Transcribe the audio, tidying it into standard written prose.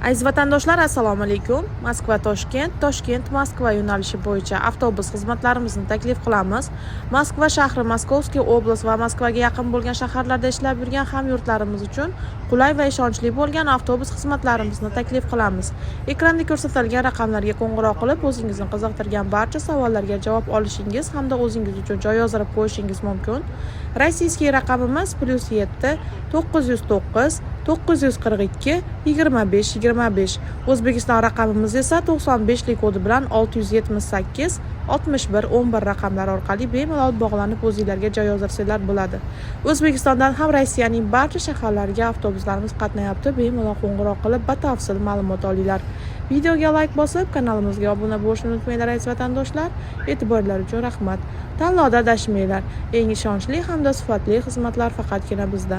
Aziz vatandoshlar, assalomu alaykum. Moskva-Toshkent, Toshkent-Moskva yo'nalishi bo'yicha avtobus xizmatlarimizni taklif qilamiz. Moskva shahri, Moskovskiy oblast va Moskvaga yaqin bo'lgan shaharlarda ishlab yurgan hamyurtlarimiz uchun qulay va ishonchli bo'lgan avtobus xizmatlarimizni taklif qilamiz. Ekranda ko'rsatilgan raqamlarga qo'ng'iroq qilib, o'zingizni qiziqtirgan barcha savollarga javob olishingiz hamda o'zingiz uchun joy yozdirib qo'yishingiz mumkin. Rossiyskiy raqamimiz +7 909 942 25 O'zbekiston raqamimiz esa 95 lik kodi bilan 678 61 11 raqamlari orqali bemalol bog'lanib o'zingizlarga joy yozdirsanglar bo'ladi. O'zbekistondan ham Rossiyaning barcha shaharlariga avtobuslarimiz qatnayapti. Bemalol qo'ng'iroq qilib batafsil ma'lumot olinglar. Videoga like bosib, kanalimizga obuna bo'lishni unutmanglar aziz vatandoshlar. E'tiborlar uchun rahmat. Tanlovda adashmanglar. Eng ishonchli hamda sifatli xizmatlar faqatgina bizda.